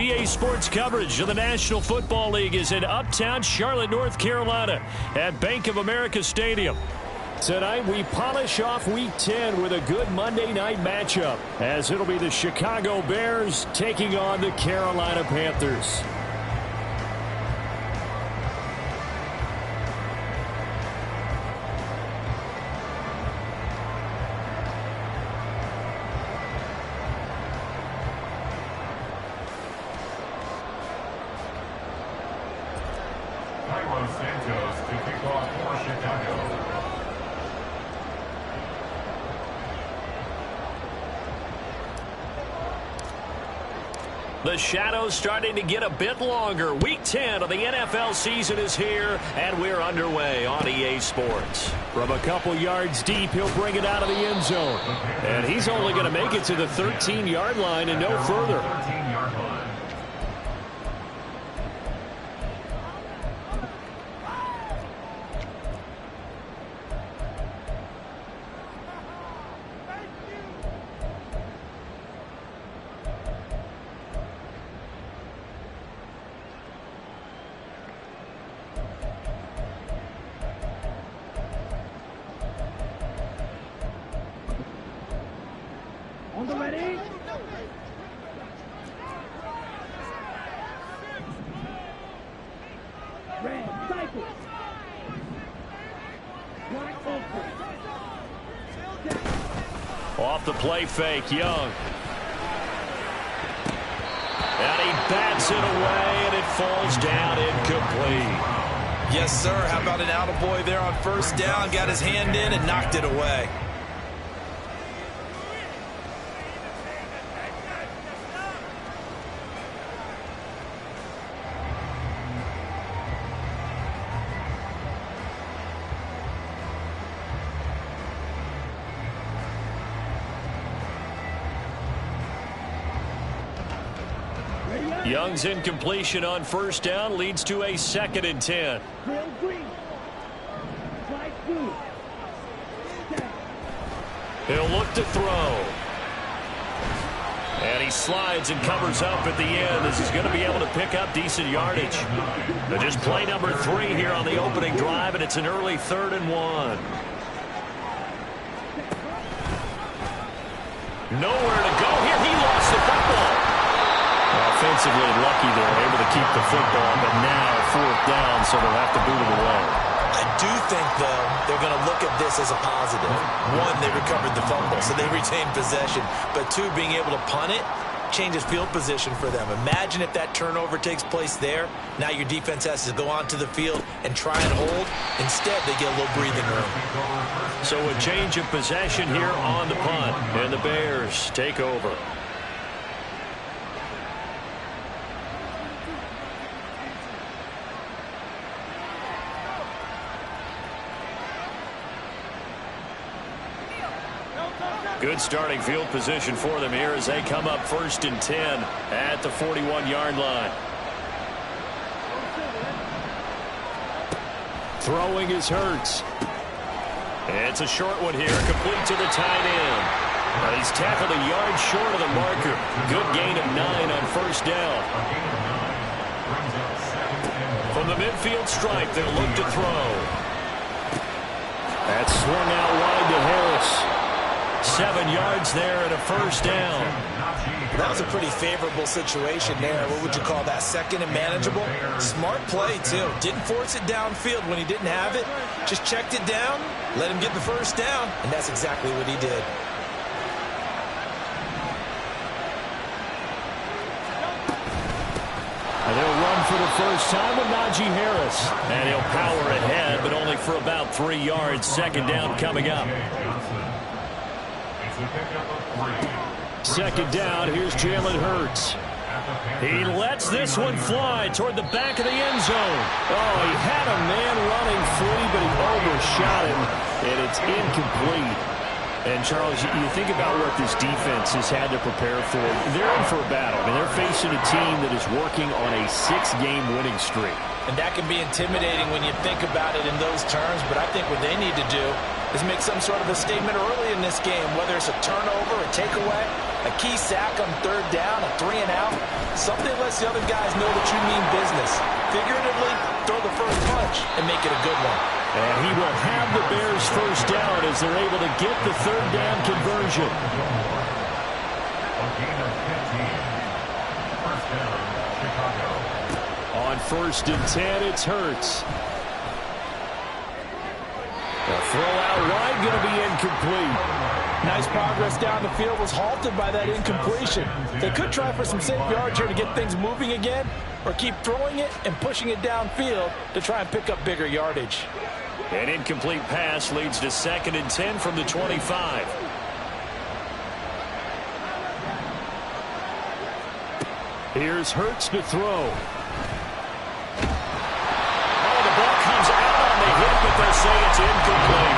EA Sports coverage of the National Football League is in uptown Charlotte, North Carolina at Bank of America Stadium. Tonight, we polish off Week 10 with a good Monday night matchup, as it'll be the Chicago Bears taking on the Carolina Panthers. The shadows starting to get a bit longer. Week 10 of the NFL season is here, and we're underway on EA Sports. From a couple yards deep, he'll bring it out of the end zone. And he's only going to make it to the 13-yard line and no further. Off the play fake, Young. And he bats it away, and it falls down incomplete. Yes, sir. How about an attaboy there on first down? Got his hand in and knocked it away. Young's incompletion on first down leads to a 2nd and 10. He'll look to throw. And he slides and covers up at the end as he's going to be able to pick up decent yardage. But just play number 3 here on the opening drive, and it's an early 3rd and 1. Nowhere to go here. He lost the football. Offensively lucky they're able to keep the football, but now 4th down, so they'll have to boot it away. I do think, though, they're going to look at this as a positive. 1, they recovered the fumble, so they retained possession. But 2, being able to punt it changes field position for them. Imagine if that turnover takes place there. Now your defense has to go onto the field and try and hold. Instead, they get a little breathing room. So a change of possession here on the punt, and the Bears take over. Good starting field position for them here as they come up 1st and 10 at the 41-yard line. Throwing is Hurts. It's a short one here, complete to the tight end. He's tackled a yard short of the marker. Good gain of 9 on first down. From the midfield stripe, they'll look to throw. That's swung out wide to Harris. 7 yards there and a first down. That was a pretty favorable situation there. What would you call that? 2nd and manageable? Smart play, too. Didn't force it downfield when he didn't have it. Just checked it down, let him get the first down, and that's exactly what he did. And they'll run for the first time with Najee Harris. And he'll power ahead, but only for about 3 yards. 2nd down coming up. 2nd down, here's Jalen Hurts. He lets this one fly toward the back of the end zone. Oh, he had a man running free, but he overshot him, and it's incomplete. And, Charles, you think about what this defense has had to prepare for. They're in for a battle. I mean, they're facing a team that is working on a 6-game winning streak. And that can be intimidating when you think about it in those terms, but I think what they need to do is make some sort of a statement early in this game, whether it's a turnover, a takeaway, a key sack on 3rd down, a 3-and-out. Something lets the other guys know that you mean business. Figuratively, throw the first punch and make it a good one. And he will have the Bears first down as they're able to get the third down conversion. On 1st and 10, it's Hurts. The throw out wide going to be incomplete. Nice progress down the field, was halted by that incompletion. They could try for some safe yards here to get things moving again, or keep throwing it and pushing it downfield to try and pick up bigger yardage. An incomplete pass leads to 2nd and 10 from the 25. Here's Hurts to throw. Oh, the ball comes out on the hit, but they'll say it's incomplete.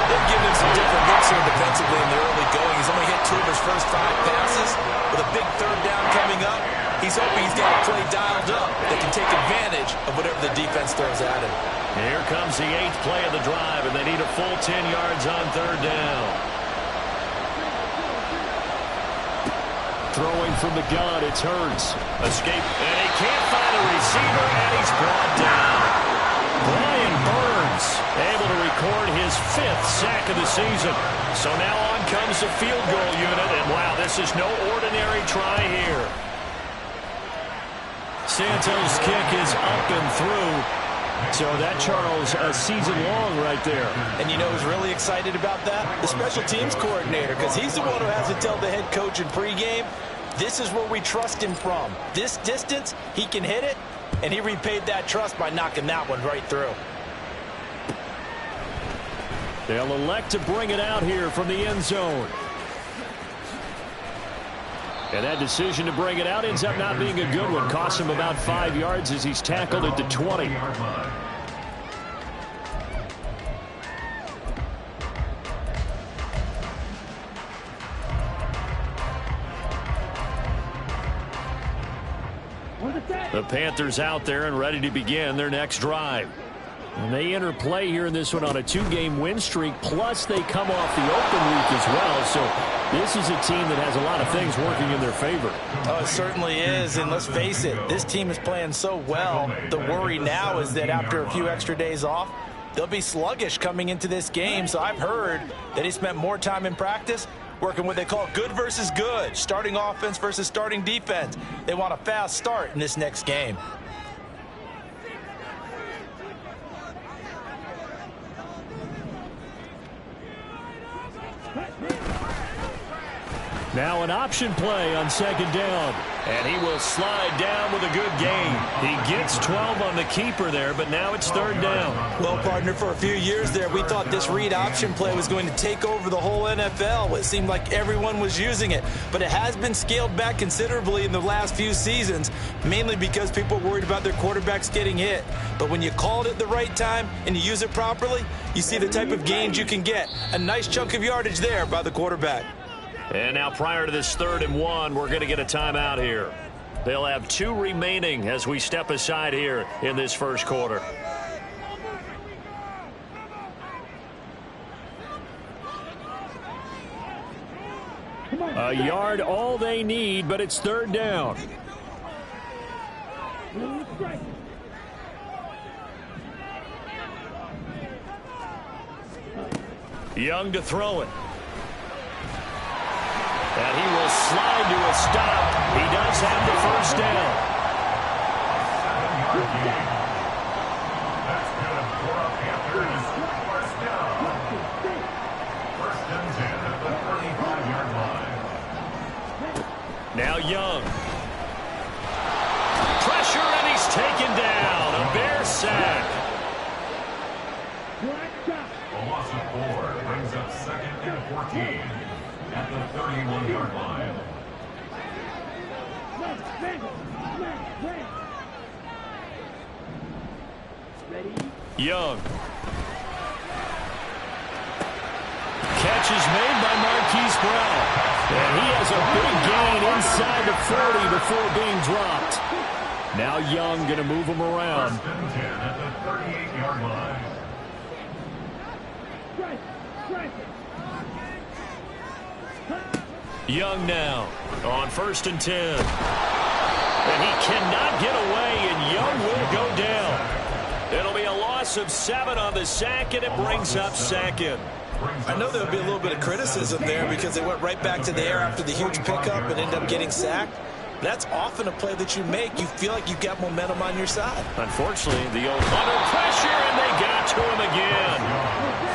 They've given him some different looks here defensively in the early going. He's only hit 2 of his first 5 passes. With a big third down coming up, he's hoping he's got a play dialed up that can take advantage of whatever the defense throws at him. Here comes the 8th play of the drive, and they need a full 10 yards on third down. Throwing from the gun, it's Hurts. Escape, and he can't find a receiver, and he's brought down. Brian Burns able to record his 5th sack of the season. So now on comes the field goal unit, and wow, this is no ordinary try here. Santos' kick is up and through. So that, Charles, a season long right there. And you know who's really excited about that? The special teams coordinator, because he's the one who has to tell the head coach in pregame, this is where we trust him from. This distance, he can hit it, and he repaid that trust by knocking that one right through. They'll elect to bring it out here from the end zone. And that decision to bring it out ends up not being a good one. Costs him about 5 yards as he's tackled at the 20. The Panthers out there and ready to begin their next drive. And they enter play here in this one on a 2-game win streak, plus they come off the open week as well. So this is a team that has a lot of things working in their favor. Oh, it certainly is, and let's face it, this team is playing so well. The worry now is that after a few extra days off, they'll be sluggish coming into this game. So I've heard that he spent more time in practice working what they call good versus good, starting offense versus starting defense. They want a fast start in this next game. Now an option play on 2nd down. And he will slide down with a good gain. He gets 12 on the keeper there, but now it's 3rd down. Well, partner, for a few years there, we thought this read option play was going to take over the whole NFL. It seemed like everyone was using it. But it has been scaled back considerably in the last few seasons, mainly because people are worried about their quarterbacks getting hit. But when you call it at the right time and you use it properly, you see the type of gains you can get. A nice chunk of yardage there by the quarterback. And now prior to this 3rd and 1, we're going to get a timeout here. They'll have 2 remaining as we step aside here in this first quarter. A yard all they need, but it's 3rd down. Young to throw it. And he will slide to a stop. He does have the first down. Now Young. Pressure, and he's taken down. A Bear sack. A loss of 4 brings up 2nd and 14. At the 31-yard line. Young. Catch is made by Marquise Brown. And he has a big gain inside the 40 before being dropped. Now Young going to move him around. 1st and 10 at the 38-yard line. Young now on 1st and 10. And he cannot get away, and Young will go down. It'll be a loss of 7 on the sack, and it brings up second. I know there'll be a little bit of criticism there because they went right back to the air after the huge pickup and ended up getting sacked. That's often a play that you make. You feel like you've got momentum on your side. Unfortunately, the old under pressure, and they got to him again.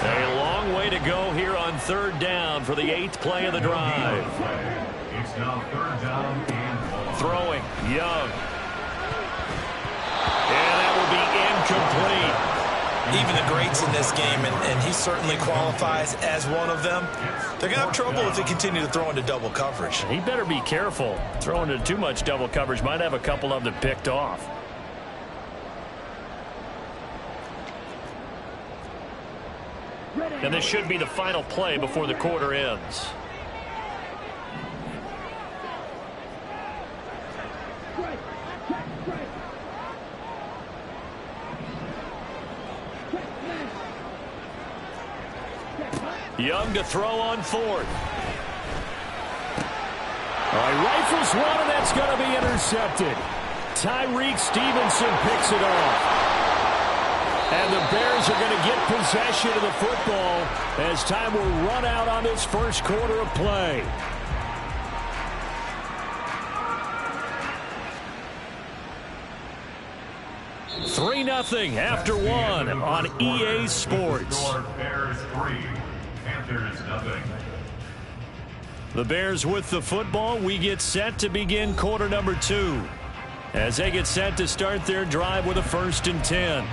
A long way to go here on 3rd down for the 8th play of the drive. It's now 3rd down and 1. Throwing, Young. And that will be incomplete. Even the greats in this game, and he certainly qualifies as one of them, they're going to have trouble if they continue to throw into double coverage. He better be careful. Throwing into too much double coverage might have a couple of them picked off. And this should be the final play before the quarter ends. Young to throw on 4th. All right, rifles one, and that's going to be intercepted. Tyreek Stevenson picks it off. And the Bears are going to get possession of the football as time will run out on this first quarter of play. Three 3-0 after 1 on EA Sports. Bears 3, Panthers 0. The Bears with the football. We get set to begin quarter number 2 as they get set to start their drive with a 1st and 10.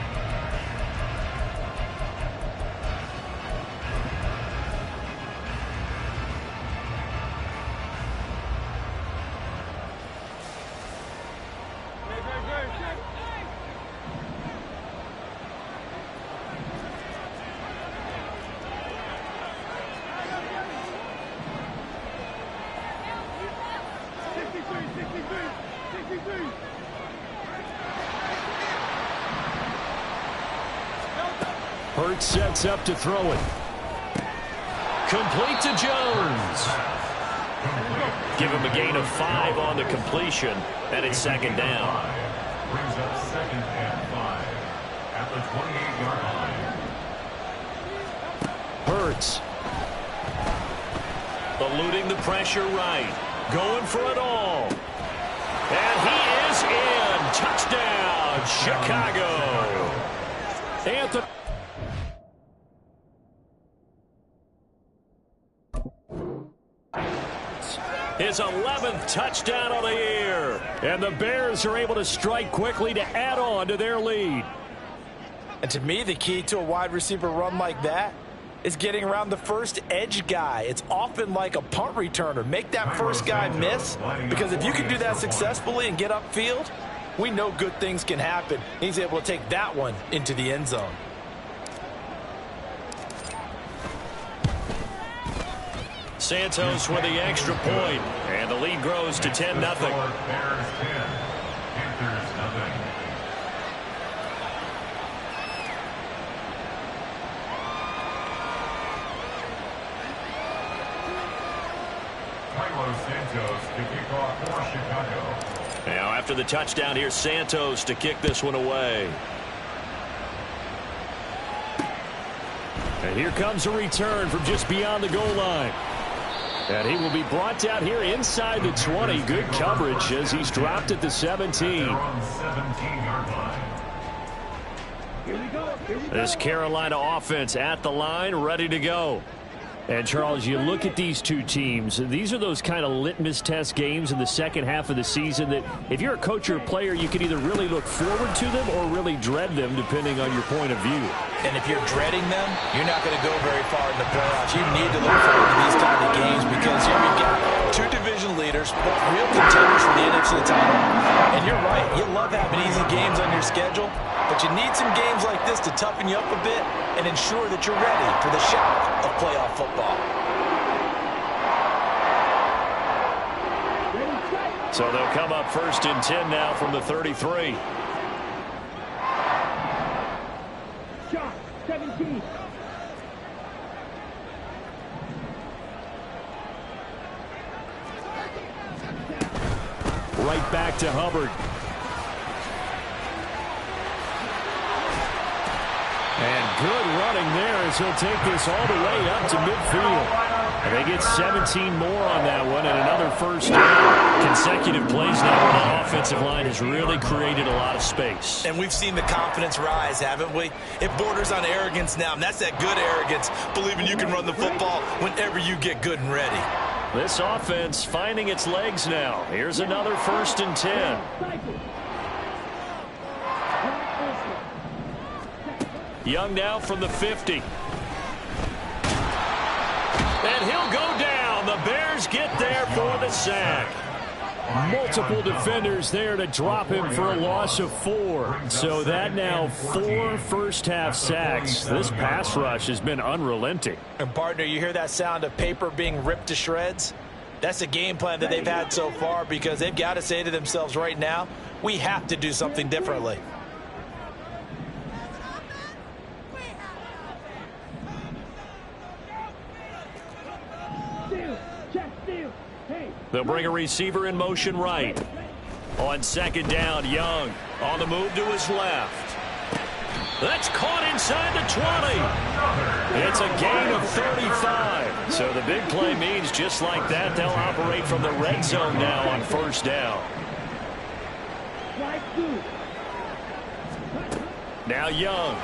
Hurts sets up to throw it. Complete to Jones. Give him a gain of 5 on the completion, and it's 2nd down. Brings up 2nd and 5 at the 28-yard line. Hurts. Eluding the pressure right. Going for it all. And he is in. Touchdown, Chicago. Anthony. His 11th touchdown of the year. And the Bears are able to strike quickly to add on to their lead. And to me, the key to a wide receiver run like that is getting around the first edge guy. It's often like a punt returner. Make that first guy miss, because if you can do that successfully and get upfield, we know good things can happen. He's able to take that one into the end zone. Santos with the extra point, and the lead grows to 10-0. Bears 10, Panthers 0. Carlos Santos to kick off for Chicago. Now after the touchdown, here's Santos to kick this one away. And here comes a return from just beyond the goal line. And he will be brought down here inside the 20. Good coverage as he's dropped at the 17. They're on 17-yard line. This Carolina offense at the line, ready to go. And, Charles, you look at these two teams, these are those kind of litmus test games in the second half of the season that if you're a coach or a player, you can either really look forward to them or really dread them, depending on your point of view. And if you're dreading them, you're not going to go very far in the playoffs. You need to look forward to these kind of games because here we've got two division leaders, both real contenders for the NFC title. And you're right, you love having easy games on your schedule, but you need some games like this to toughen you up a bit and ensure that you're ready for the shock of playoff football. So they'll come up 1st and 10 now from the 33. Shot 17. right back to Hubbard. And good running there as he'll take this all the way up to midfield. And they get 17 more on that one and another first down. Consecutive plays now where that offensive line has really created a lot of space. And we've seen the confidence rise, haven't we? It borders on arrogance now, and that's that good arrogance, believing you can run the football whenever you get good and ready. This offense finding its legs now. Here's another 1st and 10. Young now from the 50. And he'll go down. The Bears get there for the sack. Multiple defenders there to drop him for a loss of 4. So that now 4 first-half sacks. This pass rush has been unrelenting. And, partner, you hear that sound of paper being ripped to shreds? That's a game plan that they've had so far because they've got to say to themselves right now, we have to do something differently. They'll bring a receiver in motion right. On 2nd down, Young on the move to his left. That's caught inside the 20. It's a gain of 35. So the big play means just like that, they'll operate from the red zone now on 1st down. Now Young.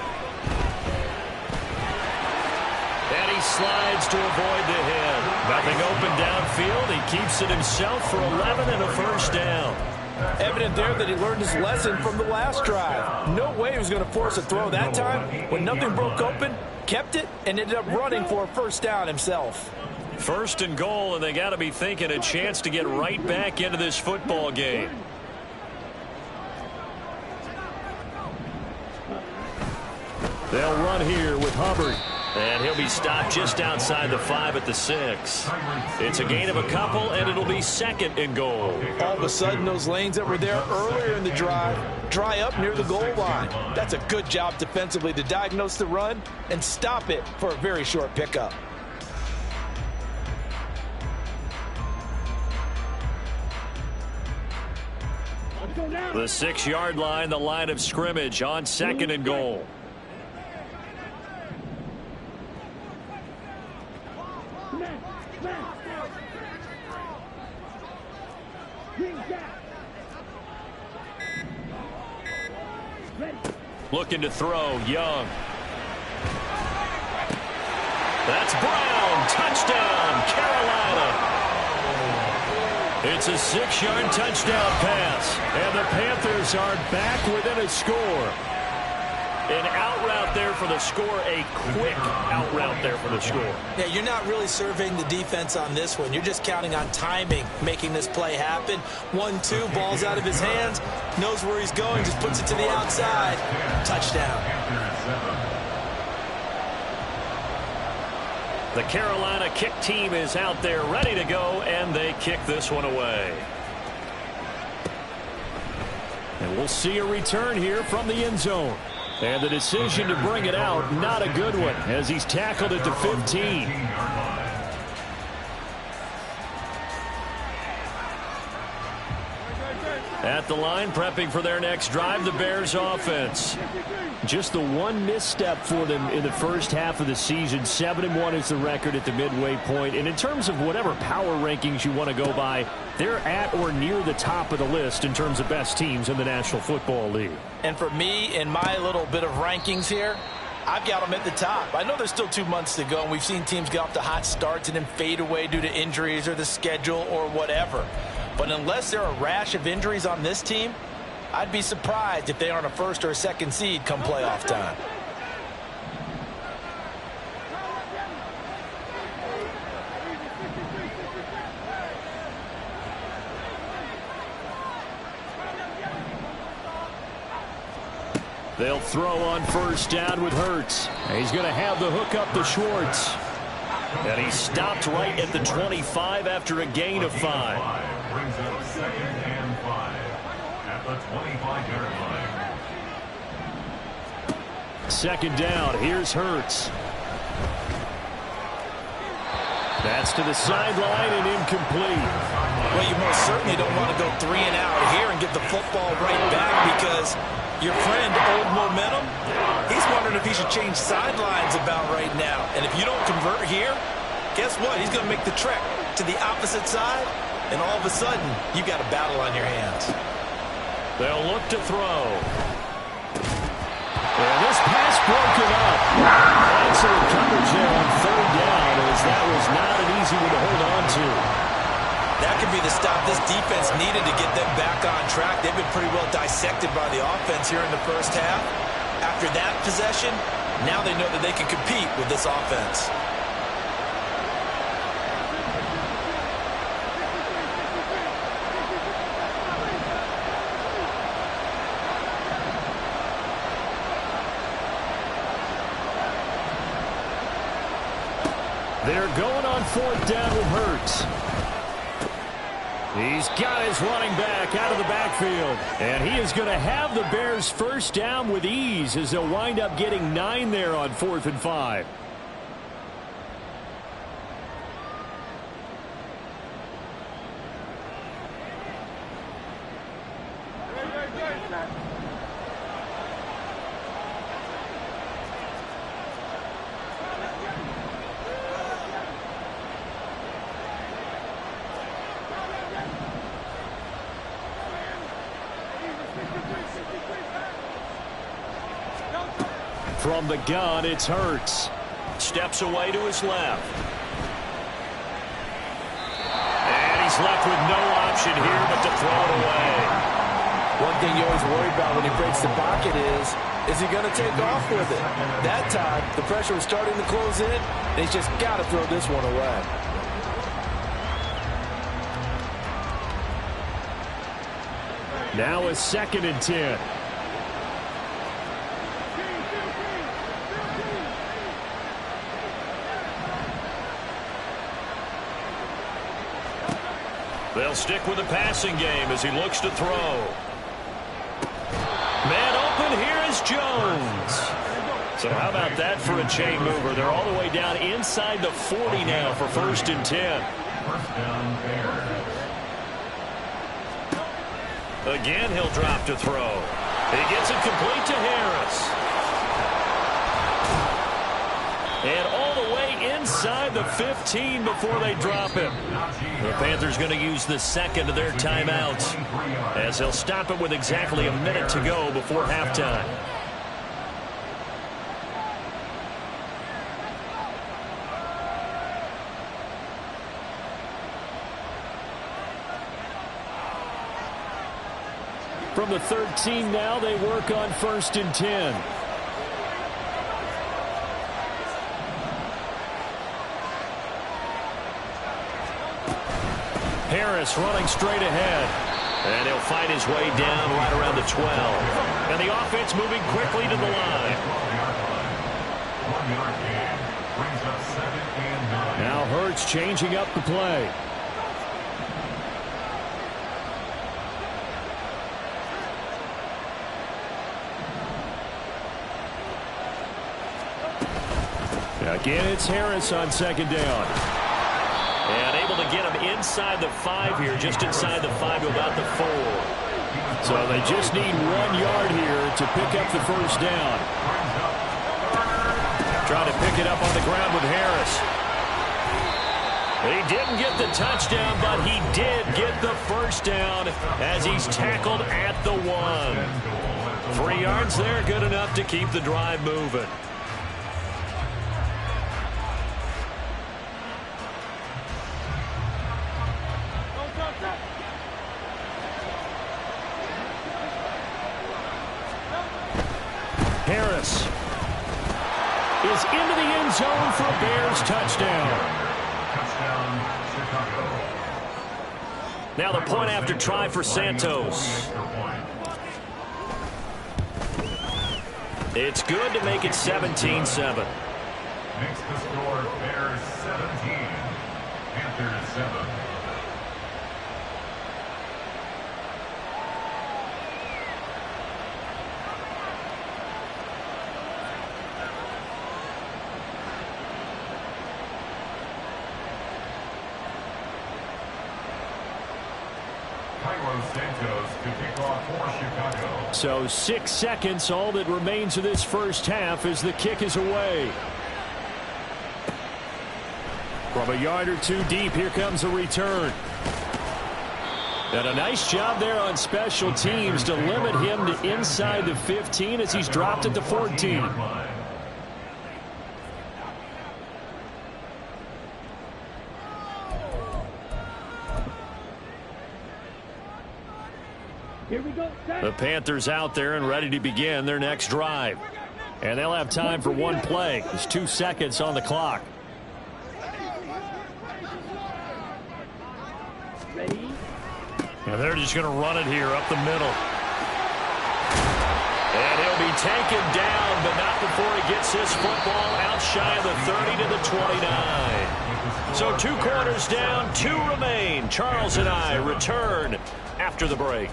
And he slides to avoid the hit. Nothing open downfield. He keeps it himself for 11 and a first down. Evident there that he learned his lesson from the last drive. No way he was going to force a throw that time. When nothing broke open, kept it, and ended up running for a first down himself. 1st and goal, and they got to be thinking a chance to get right back into this football game. They'll run here with Hubbard. And he'll be stopped just outside the 5 at the 6. It's a gain of a couple, and it'll be 2nd and goal. All of a sudden, those lanes that were there earlier in the drive dry up near the goal line. That's a good job defensively to diagnose the run and stop it for a very short pickup. The 6-yard line, the line of scrimmage on 2nd and goal. Looking to throw, Young. That's Brown. Touchdown, Carolina. It's a 6-yard touchdown pass. And the Panthers are back within a score. An out route there for the score, a quick out route there for the score. Yeah, you're not really surveying the defense on this one. You're just counting on timing, making this play happen. 1-2, ball's out of his hands, knows where he's going, just puts it to the outside. Touchdown. The Carolina kick team is out there ready to go, and they kick this one away. And we'll see a return here from the end zone. And the decision to bring it out, not a good one, as he's tackled at the 15. At the line, prepping for their next drive, the Bears offense. Just the one misstep for them in the first half of the season. 7-1 is the record at the midway point. And in terms of whatever power rankings you want to go by, they're at or near the top of the list in terms of best teams in the National Football League. And for me, in my little bit of rankings here, I've got them at the top. I know there's still 2 months to go, and we've seen teams get off to hot starts and then fade away due to injuries or the schedule or whatever. But unless there are a rash of injuries on this team, I'd be surprised if they aren't a 1st or a 2nd seed come playoff time. They'll throw on 1st down with Hurts. He's going to have the hook up to Schwartz. And he stopped right at the 25 after a gain of 5. Brings up 2nd and 5 at the 25-yard line. 2nd down. Here's Hurts. That's to the sideline and incomplete. Well, you most certainly don't want to go 3 and out here and get the football right back because your friend, Old Momentum, he's wondering if he should change sidelines about right now. And if you don't convert here, guess what? He's going to make the trek to the opposite side, and all of a sudden, you've got a battle on your hands. They'll look to throw. And this pass broken up. Excellent coverage there on 3rd down, as that was not an easy one to hold on to. That could be the stop this defense needed to get them back on track. They've been pretty well dissected by the offense here in the first half. After that possession, now they know that they can compete with this offense. They're going on 4th down with Hurts. He's got his running back out of the backfield. And he is going to have the Bears first down with ease as they'll wind up getting 9 there on 4th and 5. From the gun, it's Hurts. Steps away to his left. And he's left with no option here but to throw it away. One thing you always worry about when he breaks the pocket is he going to take off with it? That time, the pressure was starting to close in, and he's just got to throw this one away. Now a 2nd and 10. They'll stick with the passing game as he looks to throw. Man open, here is Jones. So how about that for a chain mover? They're all the way down inside the 40 now for 1st and 10. First down, Bears. Again, he'll drop to throw. He gets it complete to Harris. And all the way inside the 15 before they drop him. The Panthers going to use the 2nd of their timeouts as they'll stop it with exactly a minute to go before halftime. From the 13 now, they work on 1st and 10. Harris running straight ahead. And he'll fight his way down right around the 12. And the offense moving quickly to the line. 1-yard gain brings up 2nd and 9. Now Hurts changing up the play. Again, it's Harris on 2nd down. And able to get him inside the 5 here, just inside the 5 to about the 4. So they just need 1 yard here to pick up the first down. Trying to pick it up on the ground with Harris. He didn't get the touchdown, but he did get the first down as he's tackled at the 1. 3 yards there, good enough to keep the drive moving. Harris is into the end zone for a Bears touchdown. Touchdown, Chicago. Now the point after try for Santos. It's good to make it 17-7. Makes the score Bears 17, Panthers 7. Carlos Santos to kick off for Chicago. So 6 seconds, all that remains of this first half as the kick is away. From a yard or two deep, here comes a return. And a nice job there on special teams to limit him to inside the 15 as he's dropped at the 14. Here we go. The Panthers out there and ready to begin their next drive. And they'll have time for one play. There's 2 seconds on the clock. Ready? And they're just going to run it here up the middle. And he'll be taken down, but not before he gets this football out shy of the 30 to the 29. So 2 quarters down, 2 remain. Charles and I return after the break.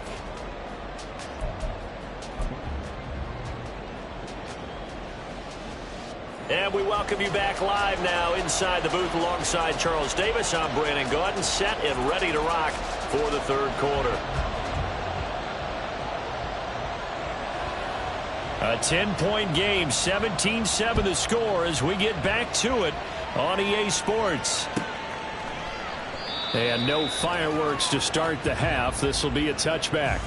And we welcome you back live now inside the booth alongside Charles Davis. I'm Brandon Gaudin, set and ready to rock for the third quarter. A 10-point game, 17-7 the score as we get back to it on EA Sports. And no fireworks to start the half. This will be a touchback.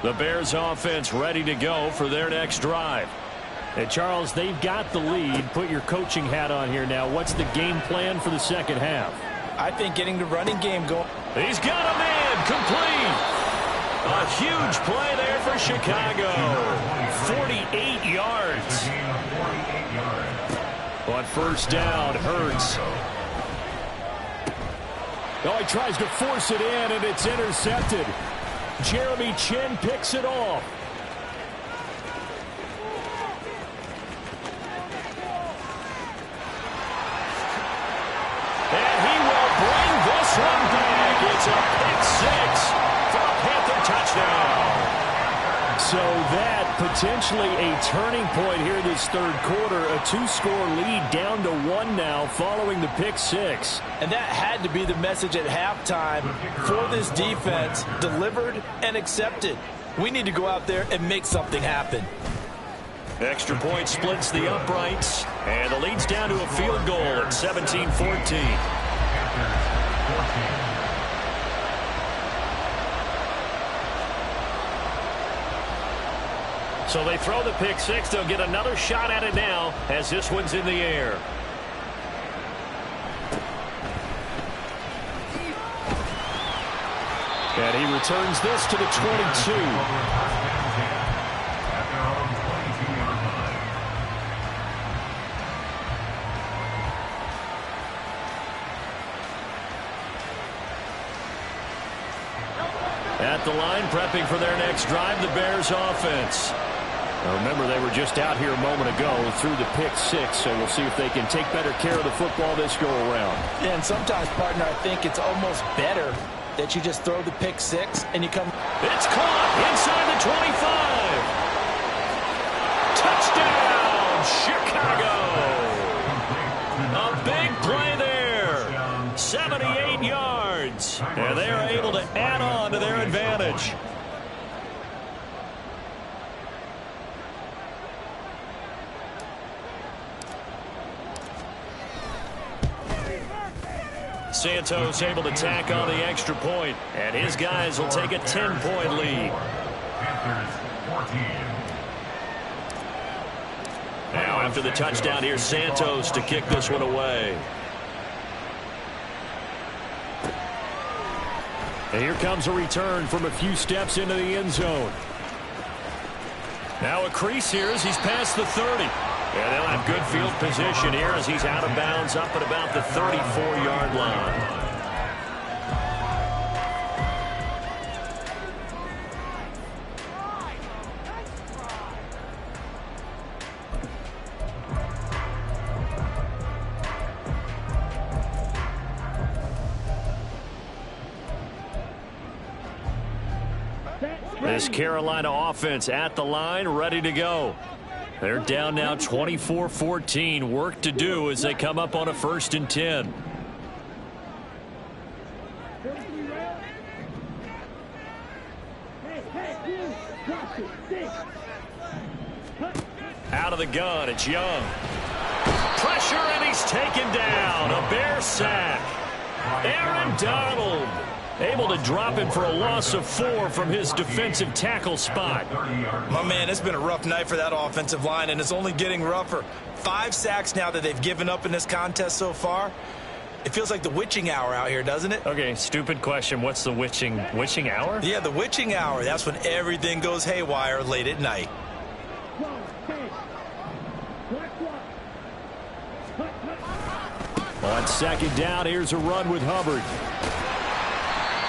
The Bears offense ready to go for their next drive. And Charles, they've got the lead. Put your coaching hat on here now. What's the game plan for the second half? I think getting the running game going. He's got a man complete. A huge play there for Chicago. 48 yards. On first down, Hurts. Oh, he tries to force it in, and it's intercepted. Jeremy Chinn picks it off. And he will bring this one back. It's a pick 6 for a Panther touchdown. So that potentially a turning point here this third quarter. A 2-score lead down to 1 now following the pick 6. And that had to be the message at halftime for this defense. Delivered and accepted. We need to go out there and make something happen. Extra point splits the uprights. And the lead's down to a field goal at 17-14. So they throw the pick 6. They'll get another shot at it now as this one's in the air. And he returns this to the 22. At the line, prepping for their next drive, the Bears offense. Now remember, they were just out here a moment ago through the pick 6, so we'll see if they can take better care of the football this go-around. Yeah, and sometimes, partner, I think it's almost better that you just throw the pick 6 and you come. It's caught inside the 25. Touchdown, Chicago! A big play there. 78 yards. And they are able to add on to their advantage. Santos able to tack on the extra point, and his guys will take a 10-point lead. Now after the touchdown, here's Santos to kick this one away. And here comes a return from a few steps into the end zone. Now a crease here as he's past the 30. And they'll have good field position here as he's out of bounds up at about the 34-yard line. This Carolina offense at the line, ready to go. They're down now 24-14. Work to do as they come up on a 1st and 10. Out of the gun, it's Young. Pressure, and he's taken down. A Bear sack. Aaron Donald able to drop him for a loss of 4 from his defensive tackle spot. My man, it's been a rough night for that offensive line, and it's only getting rougher. 5 sacks now that they've given up in this contest so far. It feels like the witching hour out here, doesn't it? Okay, stupid question. What's the witching hour? Yeah, the witching hour. That's when everything goes haywire late at night. On 2nd down, here's a run with Hubbard.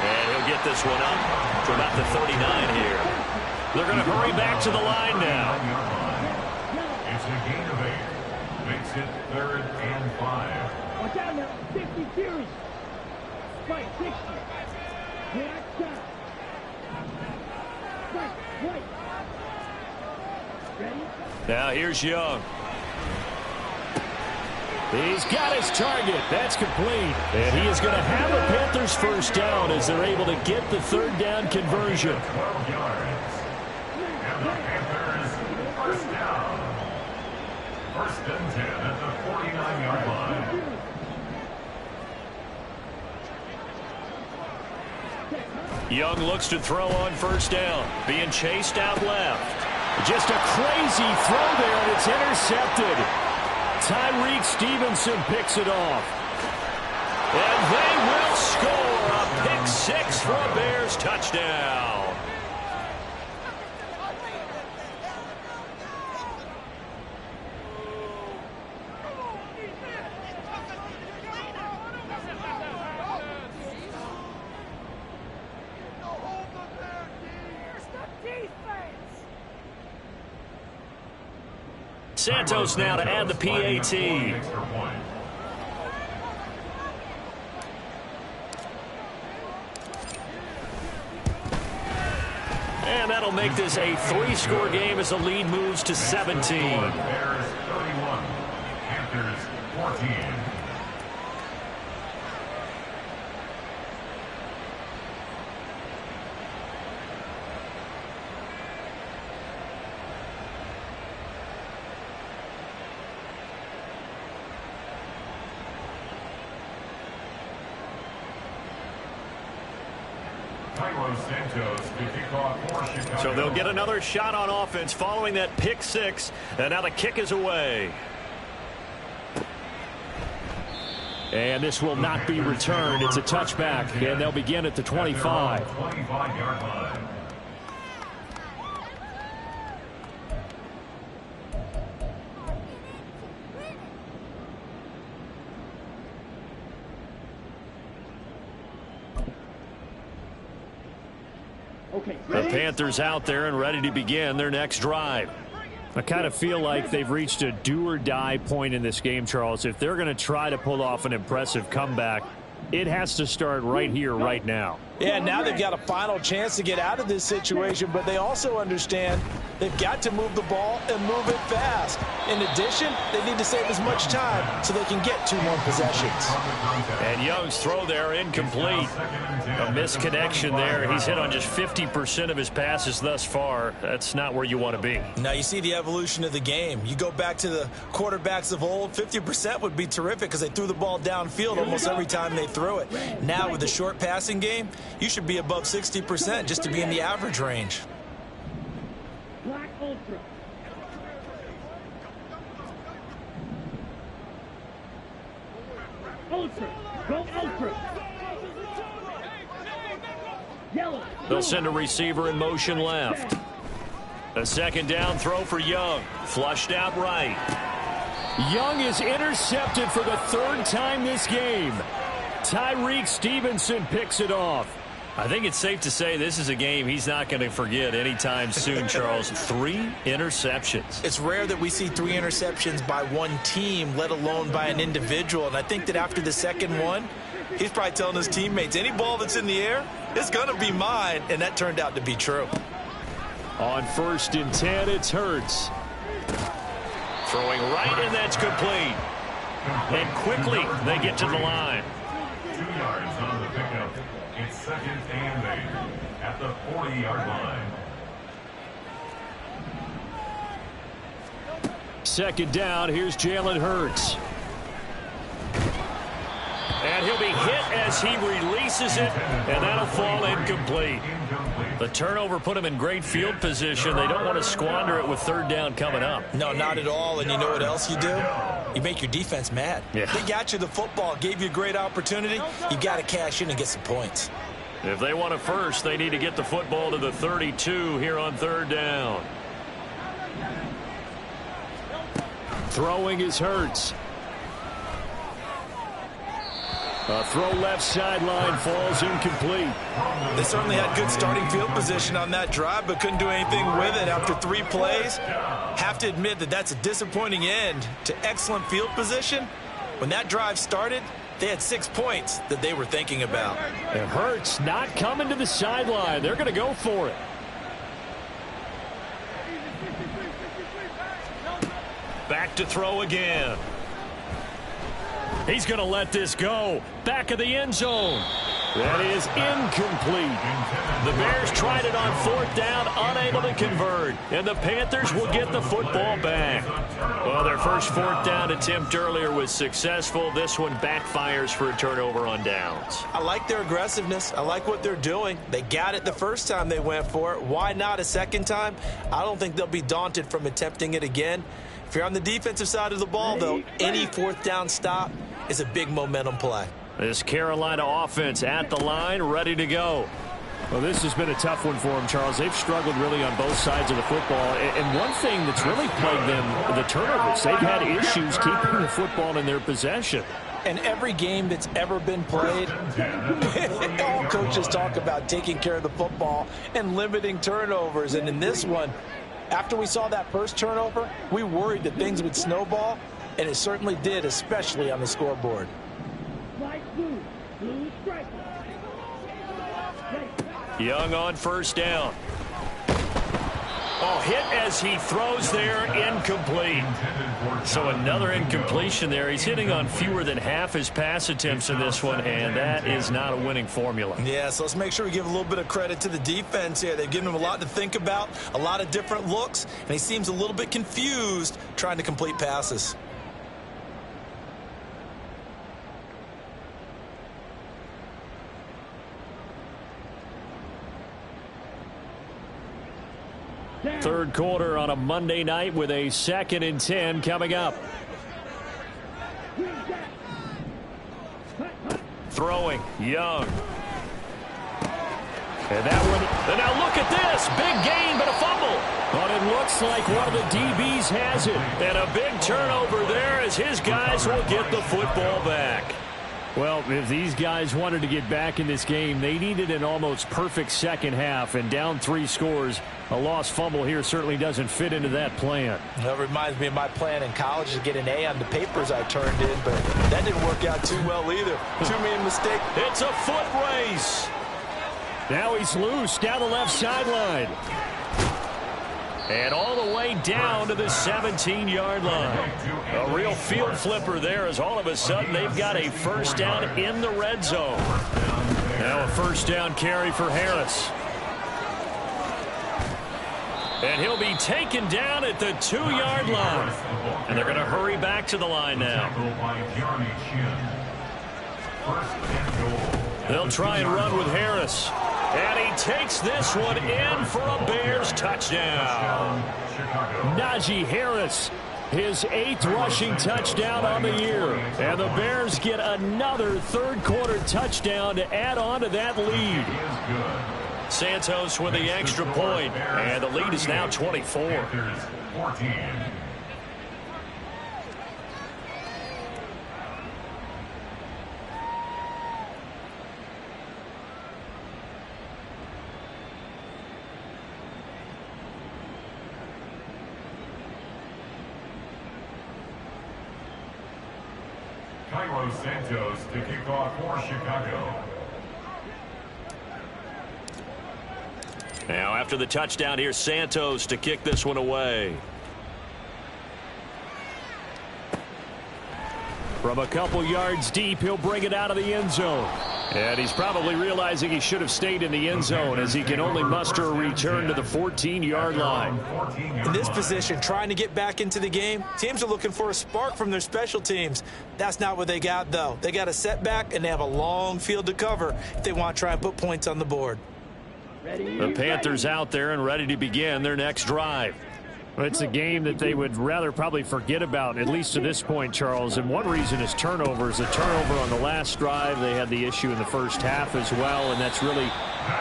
And he'll get this one up to about the 39 here. They're going to hurry back to the line now. It's a gain of 8. Makes it 3rd and 5. Watch out now. 50 series. Right, 60. Black shot. Right. Ready? Now here's Young. He's got his target. That's complete. And he is going to have a Panthers 1st down as they're able to get the 3rd down conversion. 12 yards. And the Panthers 1st down. 1st and 10 at the 49-yard line. Young looks to throw on 1st down. Being chased out left. Just a crazy throw there, and it's intercepted. Tyreek Stevenson picks it off. And they will score a pick 6 for a Bears touchdown. Santos now to add the PAT. And that'll make this a 3-score game as the lead moves to 17. Bears 31, Panthers 14. So they'll get another shot on offense following that pick 6, and now the kick is away. And this will not be returned. It's a touchback, and they'll begin at the 25. 25-yard line. The Panthers out there and ready to begin their next drive. I kind of feel like they've reached a do-or-die point in this game, Charles. If they're going to try to pull off an impressive comeback, it has to start right here, right now. Yeah, now they've got a final chance to get out of this situation, but they also understand they've got to move the ball and move it fast. In addition, they need to save as much time so they can get 2 more possessions. And Young's throw there incomplete. A misconnection there. He's hit on just 50% of his passes thus far. That's not where you want to be. Now you see the evolution of the game. You go back to the quarterbacks of old, 50% would be terrific because they threw the ball downfield almost every time they threw it. Now with the short passing game, you should be above 60% just to be in the average range. Black Ultra. Ultra. Go Ultra. Yellow. They'll send a receiver in motion left. A 2nd down throw for Young. Flushed out right. Young is intercepted for the 3rd time this game. Tyreek Stevenson picks it off. I think it's safe to say this is a game he's not going to forget anytime soon, Charles. 3 interceptions. It's rare that we see 3 interceptions by one team, let alone by an individual. And I think that after the 2nd one, he's probably telling his teammates, any ball that's in the air, it's going to be mine. And that turned out to be true. On 1st and 10, it's Hurts. Throwing right, and that's complete. And quickly, they get to the line. 2 yards on the pickup. It's 2nd and 8 at the 40-yard line. 2nd down, here's Jalen Hurts. And he'll be hit as he releases it, and that'll fall incomplete. The turnover put him in great field position. They don't want to squander it with 3rd down coming up. No, not at all. And you know what else you do? You make your defense mad. Yeah. They got you the football, gave you a great opportunity. You got to cash in and get some points. If they want it first, they need to get the football to the 32 here on 3rd down. Throwing is Hurts. A throw left sideline, falls incomplete. They certainly had good starting field position on that drive, but couldn't do anything with it after 3 plays. Have to admit that that's a disappointing end to excellent field position. When that drive started, they had 6 points that they were thinking about. And Hurts not coming to the sideline. They're going to go for it. Back to throw again. He's going to let this go. Back of the end zone. That is incomplete. The Bears tried it on 4th down, unable to convert. And the Panthers will get the football back. Well, their first 4th down attempt earlier was successful. This one backfires for a turnover on downs. I like their aggressiveness. I like what they're doing. They got it the first time they went for it. Why not a second time? I don't think they'll be daunted from attempting it again. If you're on the defensive side of the ball, though, any 4th down stop is a big momentum play. This Carolina offense at the line, ready to go. Well, this has been a tough one for them, Charles. They've struggled really on both sides of the football. And one thing that's really plagued them, the turnovers. They've had issues keeping the football in their possession. And every game that's ever been played, all coaches talk about taking care of the football and limiting turnovers. And in this one, after we saw that first turnover, we worried that things would snowball, and it certainly did, especially on the scoreboard. Young on 1st down. Oh, hit as he throws there, incomplete. So another incompletion there. He's hitting on fewer than half his pass attempts in this one, and that is not a winning formula. Yeah, so let's make sure we give a little bit of credit to the defense here. They've given him a lot to think about, a lot of different looks, and he seems a little bit confused trying to complete passes. Third quarter on a Monday night with a 2nd and 10 coming up. Throwing, Young. And that one, and now look at this. Big gain, but a fumble. But it looks like one of the DBs has it. And a big turnover there as his guys will get the football back. Well, if these guys wanted to get back in this game, they needed an almost perfect second half, and down 3 scores. A lost fumble here certainly doesn't fit into that plan. That reminds me of my plan in college to get an A on the papers I turned in, but that didn't work out too well either. Too many mistakes. It's a foot race. Now he's loose down the left sideline. And all the way down to the 17-yard line. A real field flipper there as all of a sudden they've got a 1st down in the red zone. Now a 1st down carry for Harris. And he'll be taken down at the 2-yard line. And they're going to hurry back to the line now. They'll try and run with Harris. And he takes this one in for a Bears touchdown. Najee Harris, his 8th rushing touchdown on the year. And the Bears get another 3rd quarter touchdown to add on to that lead. Santos with the extra point, and the lead is now 24. Cairo Santos to kick off for Chicago. Now after the touchdown, here's Santos to kick this one away. From a couple yards deep, he'll bring it out of the end zone. And he's probably realizing he should have stayed in the end zone as he can only muster a return to the 14-yard line. In this position, trying to get back into the game, teams are looking for a spark from their special teams. That's not what they got, though. They got a setback, and they have a long field to cover if they want to try and put points on the board. The Panthers out there and ready to begin their next drive. Well, it's a game that they would rather probably forget about, at least to this point, Charles. And one reason is turnovers. A turnover on the last drive. They had the issue in the first half as well, and that's really,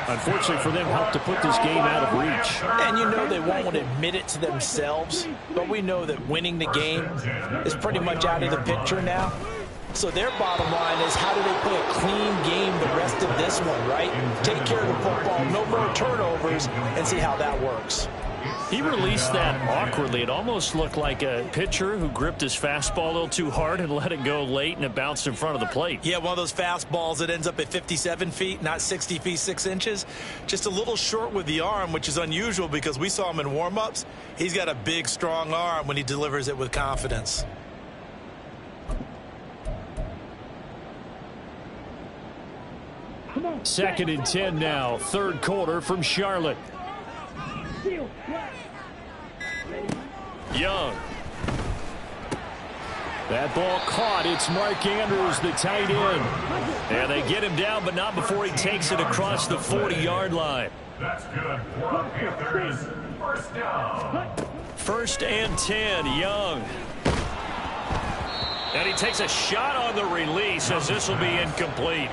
unfortunately for them, helped to put this game out of reach. And you know they won't admit it to themselves, but we know that winning the game is pretty much out of the picture now. So their bottom line is, how do they play a clean game the rest of this one, right? Take care of the football, no more turnovers, and see how that works. He released that awkwardly. It almost looked like a pitcher who gripped his fastball a little too hard and let it go late, and it bounced in front of the plate. Yeah, one of those fastballs that ends up at 57 feet, not 60 feet, 6 inches. Just a little short with the arm, which is unusual because we saw him in warm-ups. He's got a big, strong arm when he delivers it with confidence. Second and 10 now, third quarter from Charlotte. Young. That ball caught. It's Mark Andrews, the tight end. And they get him down, but not before he takes it across the 40-yard line. That's good for Panthers. First down. First and 10, Young. And he takes a shot on the release as this will be incomplete.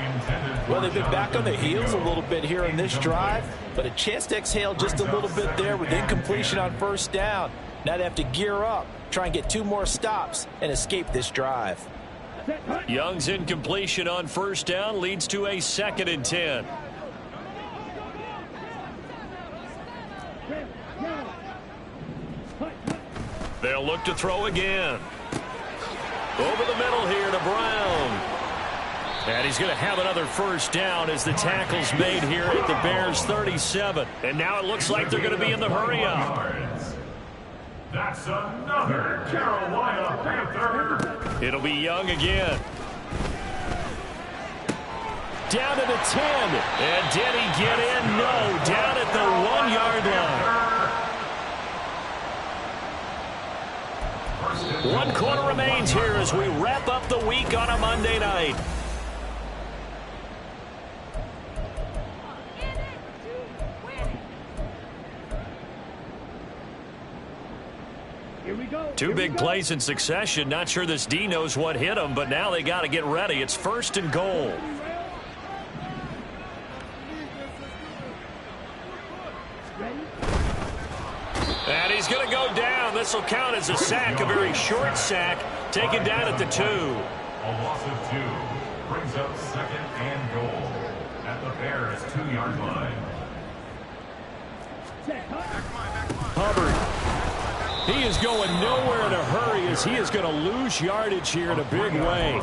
Well, they've been back on their heels a little bit here in this drive, but a chance to exhale just a little bit there with incompletion on first down. Now they have to gear up, try and get 2 more stops, and escape this drive. Young's incompletion on first down leads to a second and 10. They'll look to throw again. Over the middle here to Brown. And he's going to have another first down as the tackle's made here at the Bears' 37. And now it looks like they're going to be in the hurry-up. That's another Carolina Panther. It'll be Young again. Down to the 10. And did he get in? No. Down at the 1-yard line. 1 quarter remains here as we wrap up the week on a Monday night. Here we go. 2 big plays in succession. Not sure this D knows what hit him, but now they got to get ready. It's first and goal. And he's going to go down. This will count as a sack, a very short sack, taken down at the 2. A loss of 2 brings up second and goal at the Bears' 2-yard line. Hubbard. He is going nowhere in a hurry as he is going to lose yardage here in a big way.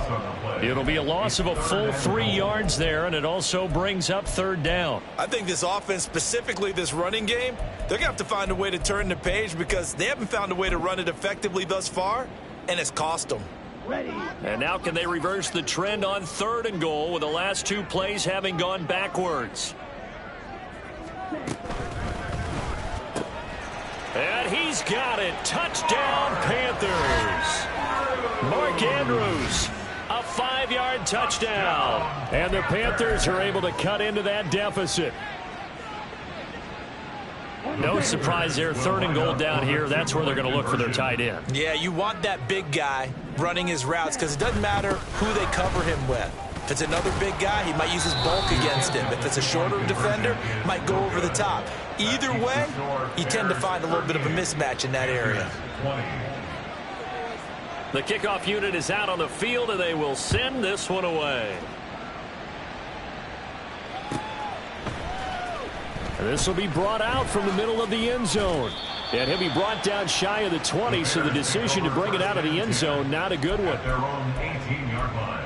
It'll be a loss of a full 3 yards there, and it also brings up third down. I think this offense, specifically this running game, they're going to have to find a way to turn the page because they haven't found a way to run it effectively thus far, and it's cost them. And now can they reverse the trend on third and goal with the last 2 plays having gone backwards? And he's got it. Touchdown, Panthers. Mark Andrews, a 5-yard touchdown. And the Panthers are able to cut into that deficit. No surprise there. Third and goal down here. That's where they're going to look for their tight end. Yeah, you want that big guy running his routes because it doesn't matter who they cover him with. If it's another big guy, he might use his bulk against him. If it's a shorter defender, might go over the top. Either way, you tend to find a little bit of a mismatch in that area. The kickoff unit is out on the field, and they will send this one away. And this will be brought out from the middle of the end zone. And he'll be brought down shy of the 20, so the decision to bring it out of the end zone, not a good one. Their own 18-yard line.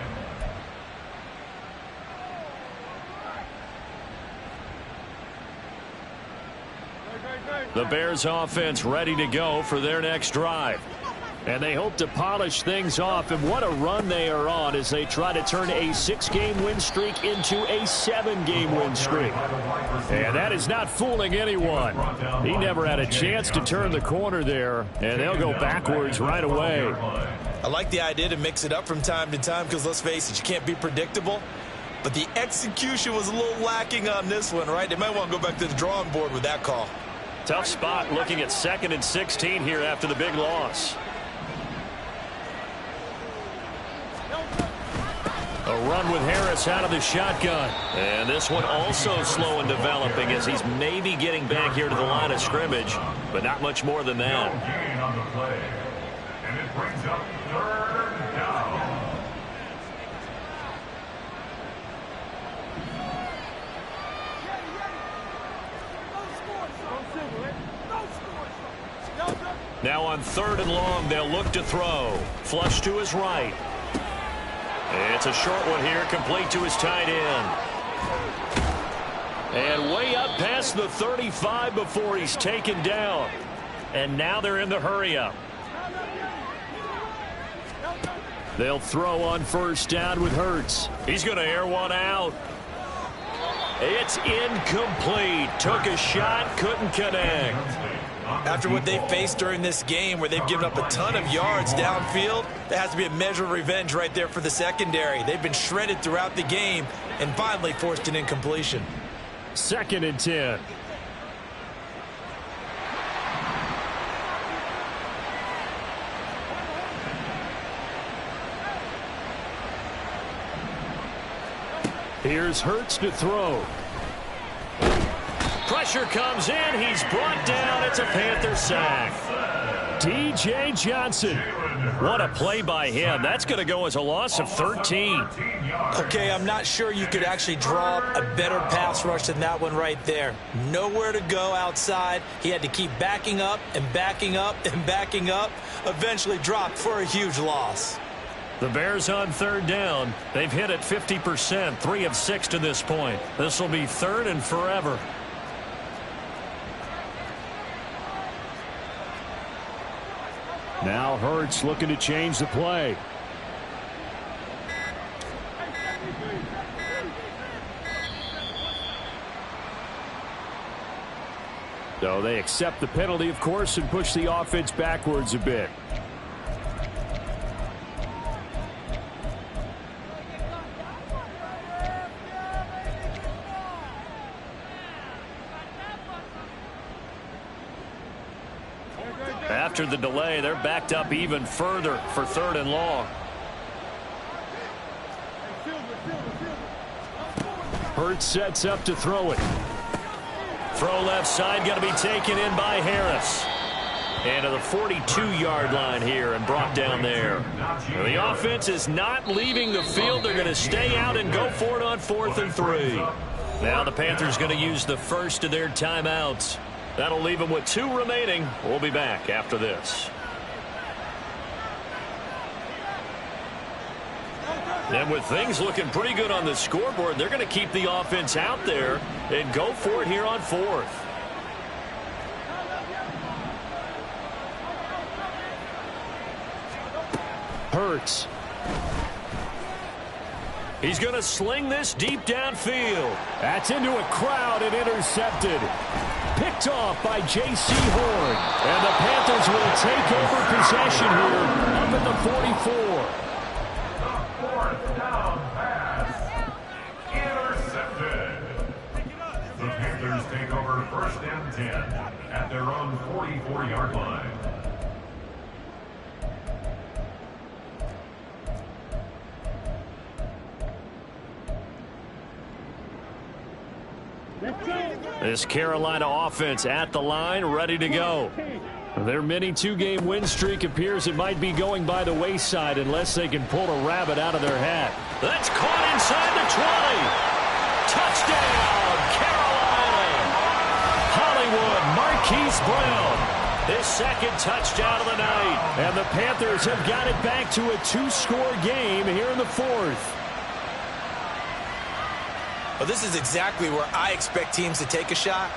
The Bears offense ready to go for their next drive. And they hope to polish things off, and what a run they are on as they try to turn a 6-game win streak into a 7-game win streak. And that is not fooling anyone. He never had a chance to turn the corner there, and they'll go backwards right away. I like the idea to mix it up from time to time because, let's face it, you can't be predictable. But the execution was a little lacking on this one, right? They might want to go back to the drawing board with that call. Tough spot looking at 2nd and 16 here after the big loss. A run with Harris out of the shotgun. And this one also slow in developing as he's maybe getting back here to the line of scrimmage, but not much more than that. Gain on the play. And it brings up 3rd down. Now on 3rd and long, they'll look to throw. Flush to his right. It's a short one here, complete to his tight end. And way up past the 35 before he's taken down. And now they're in the hurry up. They'll throw on 1st down with Hurts. He's going to air one out. It's incomplete. Took a shot, couldn't connect. After what they faced during this game where they've given up a ton of yards downfield, there has to be a measure of revenge right there for the secondary. They've been shredded throughout the game and finally forced an incompletion. 2nd and 10. Here's Hurts to throw. Pressure comes in. He's brought down. It's a Panther sack. D.J. Johnson. What a play by him. That's going to go as a loss of 13. Okay, I'm not sure you could actually draw up a better pass rush than that one right there. Nowhere to go outside. He had to keep backing up and backing up and backing up. Eventually dropped for a huge loss. The Bears on 3rd down. They've hit it 50%, 3 of 6 to this point. This will be 3rd and forever. Now Hurts looking to change the play. So they accept the penalty, of course, and push the offense backwards a bit. After the delay, they're backed up even further for 3rd and long. Hurts sets up to throw it. Throw left side, going to be taken in by Harris. And to the 42-yard line here and brought down there. Now, the offense is not leaving the field. They're going to stay out and go for it on 4th and 3. Now the Panthers going to use the first of their timeouts. That'll leave them with 2 remaining. We'll be back after this. And with things looking pretty good on the scoreboard, they're going to keep the offense out there and go for it here on 4th. Hurts. He's going to sling this deep downfield. That's into a crowd and intercepted. Picked off by J.C. Horn. And the Panthers will take over possession here up at the 44. The 4th down pass. Intercepted. The Panthers take over 1st and 10 at their own 44-yard line. This Carolina offense at the line, ready to go. Their mini 2-game win streak appears it might be going by the wayside unless they can pull a rabbit out of their hat. That's caught inside the 20. Touchdown, Carolina. Hollywood Marquise Brown. His 2nd touchdown of the night. And the Panthers have got it back to a 2-score game here in the 4th. Well, this is exactly where I expect teams to take a shot.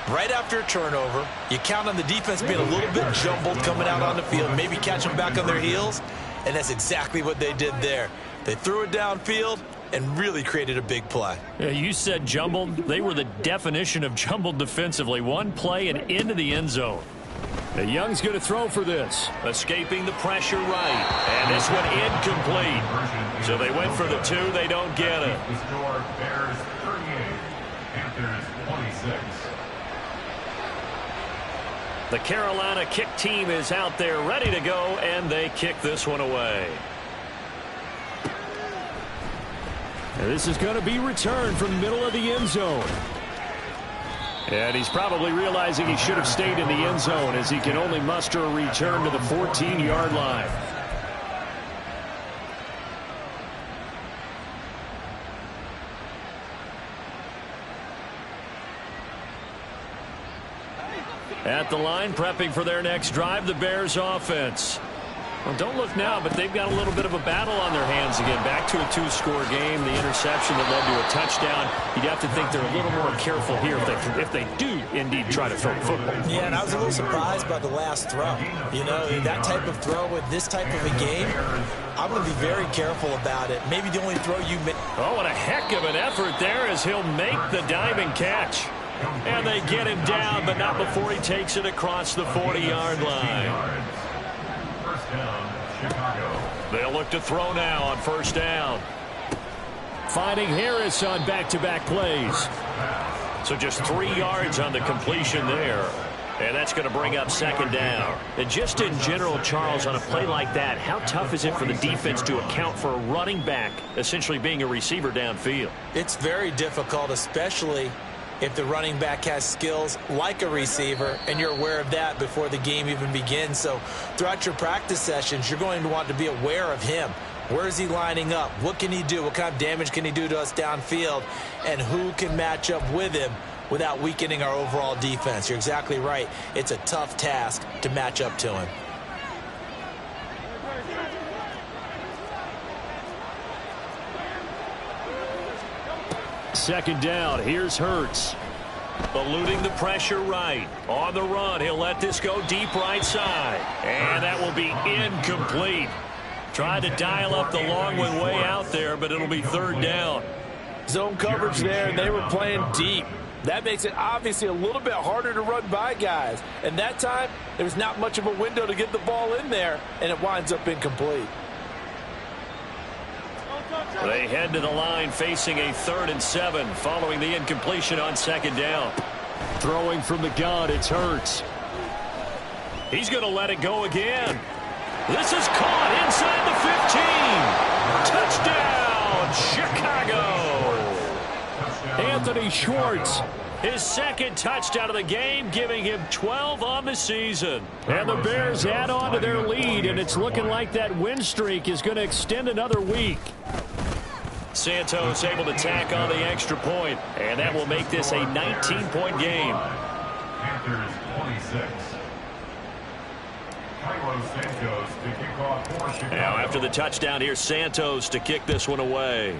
Right after a turnover, you count on the defense being a little bit jumbled coming out on the field, maybe catch them back on their heels, and that's exactly what they did there. They threw it downfield and really created a big play. Yeah, you said jumbled. They were the definition of jumbled defensively. One play and into the end zone. Young's going to throw for this. Escaping the pressure right. And this one incomplete. So they went for the 2. They don't get it. The score, Bears 38, Panthers 26. The Carolina kick team is out there ready to go, and they kick this one away. And this is going to be returned from the middle of the end zone. And he's probably realizing he should have stayed in the end zone as he can only muster a return to the 14-yard line. At the line, prepping for their next drive, the Bears offense. Well, don't look now, but they've got a little bit of a battle on their hands again. Back to a 2-score game, the interception that led to a touchdown. You'd have to think they're a little more careful here if they do indeed try to throw the football. Yeah, and I was a little surprised by the last throw. You know, that type of throw with this type of a game, I'm going to be very careful about it. Maybe the only throw you make. Oh, what a heck of an effort there as he'll make the diving catch. And they get him down, but not before he takes it across the 40-yard line. First down, Chicago. They'll look to throw now on first down. Finding Harris on back-to-back plays. So just 3 yards on the completion there. And that's going to bring up second down. And just in general, Charles, on a play like that, how tough is it for the defense to account for a running back essentially being a receiver downfield? It's very difficult, especially if the running back has skills like a receiver, and you're aware of that before the game even begins. So throughout your practice sessions, you're going to want to be aware of him. Where is he lining up? What can he do? What kind of damage can he do to us downfield? And who can match up with him without weakening our overall defense? You're exactly right. It's a tough task to match up to him. Second down. Here's Hurts. Eluding the pressure right. On the run, he'll let this go deep right side. And that will be incomplete. Tried to dial up the long one way out there, but it'll be third down. Zone coverage there, and they were playing deep. That makes it obviously a little bit harder to run by guys. And that time, there was not much of a window to get the ball in there, and it winds up incomplete. They head to the line facing a 3rd and 7 following the incompletion on second down. Throwing from the gun, it's Hurts. He's going to let it go again. This is caught inside the 15. Touchdown, Chicago. Anthony Schwartz, his second touchdown of the game, giving him 12 on the season. And the Bears add on to their lead, and it's looking like that win streak is going to extend another week. Santos able to tack on the extra point, and that will make this a 19-point game. Panthers 26. Carlos Santos to kick off for Chicago. Now after the touchdown, here's Santos to kick this one away.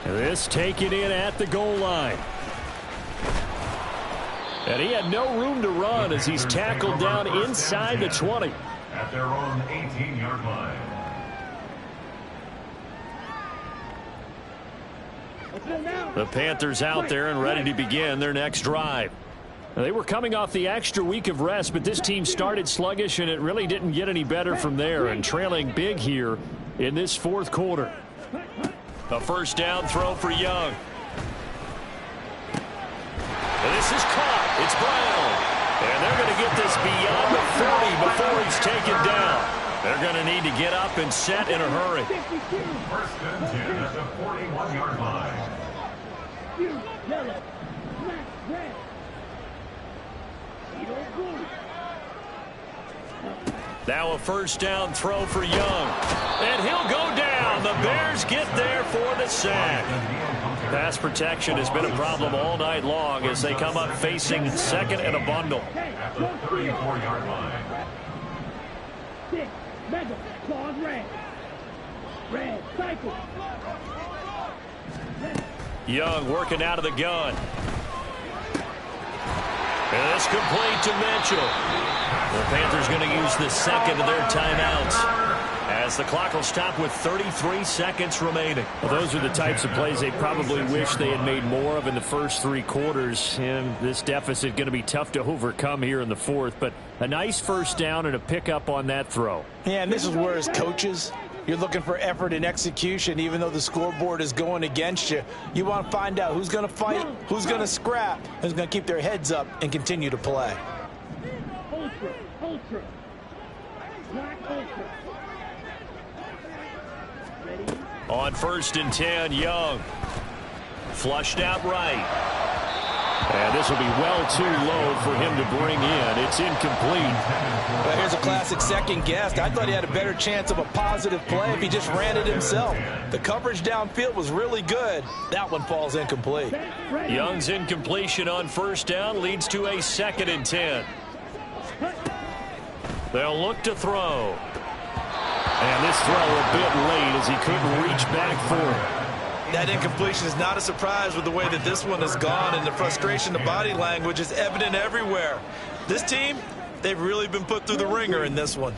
This taken in at the goal line. And he had no room to run as he's tackled down inside the 20. At their own 18-yard line. The Panthers out there and ready to begin their next drive. Now, they were coming off the extra week of rest, but this team started sluggish, and it really didn't get any better from there, and trailing big here in this fourth quarter. A first down throw for Young. And this is caught. It's Brown. And they're going to get this beyond the 40 before he's taken down. They're going to need to get up and set in a hurry. First and 10 at the 41-yard line. Now a first down throw for Young. And he'll go down. The Bears get there for the sack. Pass protection has been a problem all night long as they come up facing second and a bundle. At the 34-yard line. Six, Mega, claws red. Red, cycle. Young working out of the gun. And it's complete to Mitchell. The Panthers going to use the second of their timeouts, as the clock will stop with 33 seconds remaining. Well, those are the types of plays they probably wish they had made more of in the first 3 quarters. And this deficit going to be tough to overcome here in the fourth. But a nice first down and a pickup on that throw. Yeah, and this is where, as coaches, you're looking for effort and execution. Even though the scoreboard is going against you, you want to find out who's going to fight, who's going to scrap, who's going to keep their heads up and continue to play. Ultra, ultra. Black ultra. Ready? On 1st and 10, Young. Flushed out right. And this will be well too low for him to bring in. It's incomplete. But here's a classic second guess. I thought he had a better chance of a positive play if he just ran it himself. The coverage downfield was really good. That one falls incomplete. Young's incompletion on 1st down leads to a 2nd and 10. They'll look to throw. And this throw a bit late as he couldn't reach back for it. That incompletion is not a surprise with the way that this one has gone, and the frustration, the body language is evident everywhere. This team, they've really been put through the ringer in this one.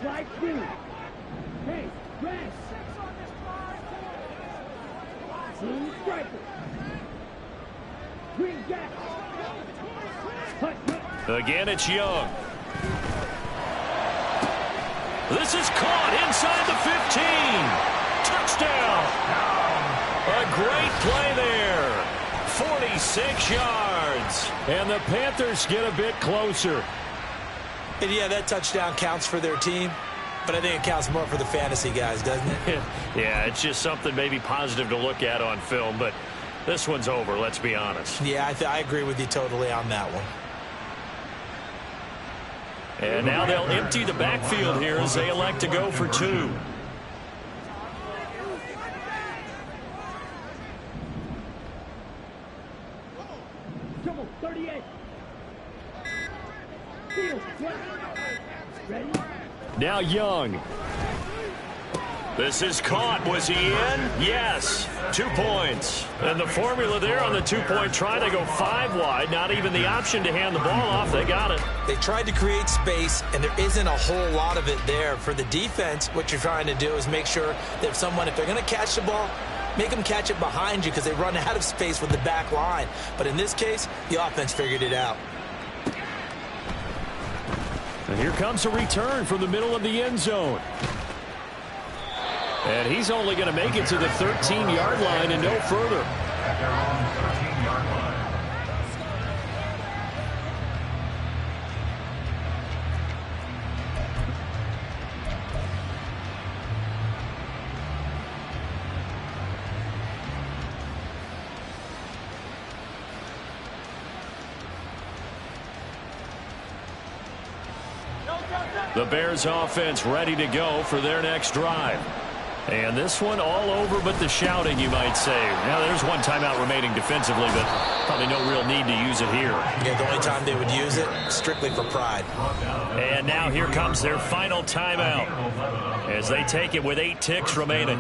Slide through. Hey, rest. Team striker. Green gap. Hut, hut. Again, it's Young. This is caught inside the 15. Touchdown. A great play there. 46 yards. And the Panthers get a bit closer. And yeah, that touchdown counts for their team, but I think it counts more for the fantasy guys, doesn't it? Yeah, it's just something maybe positive to look at on film, but this one's over, let's be honest. Yeah, I agree with you totally on that one. And now they'll empty the backfield here as they elect to go for 2. Double 38. Field, ready? Now Young. This is caught. Was he in? Yes. 2 points. And the formula there on the 2-point try, they go 5 wide. Not even the option to hand the ball off. They got it. They tried to create space, and there isn't a whole lot of it there. For the defense, what you're trying to do is make sure that if they're going to catch the ball, make them catch it behind you because they run out of space with the back line. But in this case, the offense figured it out. And here comes a return from the middle of the end zone. And he's only going to make it to the 13-yard line and no further. At their own 13-yard line. The Bears offense ready to go for their next drive. And this one all over but the shouting, you might say. Now, there's one timeout remaining defensively, but probably no real need to use it here. Yeah, the only time they would use it, strictly for pride. And now here comes their final timeout as they take it with 8 ticks remaining.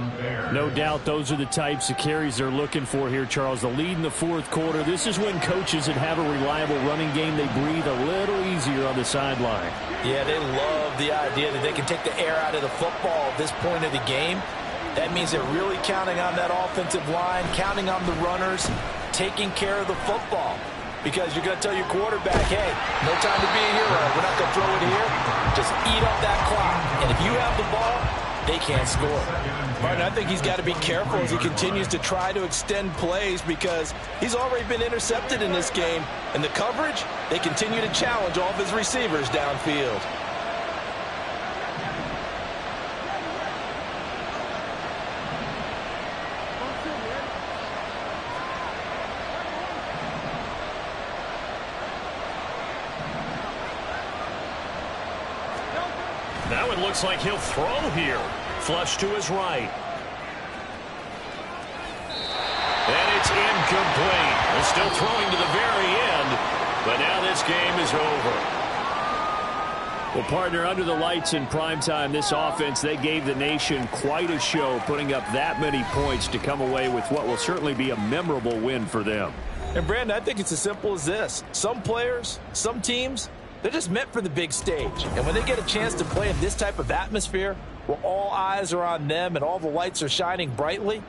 No doubt those are the types of carries they're looking for here, Charles. The lead in the fourth quarter. This is when coaches that have a reliable running game, they breathe a little easier on the sideline. Yeah, they love the idea that they can take the air out of the football at this point of the game. That means they're really counting on that offensive line, counting on the runners, taking care of the football. Because you're going to tell your quarterback, hey, no time to be a hero. We're not going to throw it here. Just eat up that clock. And if you have the ball, they can't score. Martin, I think he's got to be careful as he continues to try to extend plays because he's already been intercepted in this game. And the coverage, they continue to challenge all of his receivers downfield. Now it looks like he'll throw here. Flush to his right. And it's incomplete. He's still throwing to the very end, but now this game is over. Well, partner, under the lights in primetime, this offense, they gave the nation quite a show, putting up that many points to come away with what will certainly be a memorable win for them. And, Brandon, I think it's as simple as this. Some players, some teams, they're just meant for the big stage. And when they get a chance to play in this type of atmosphere, where all eyes are on them and all the lights are shining brightly,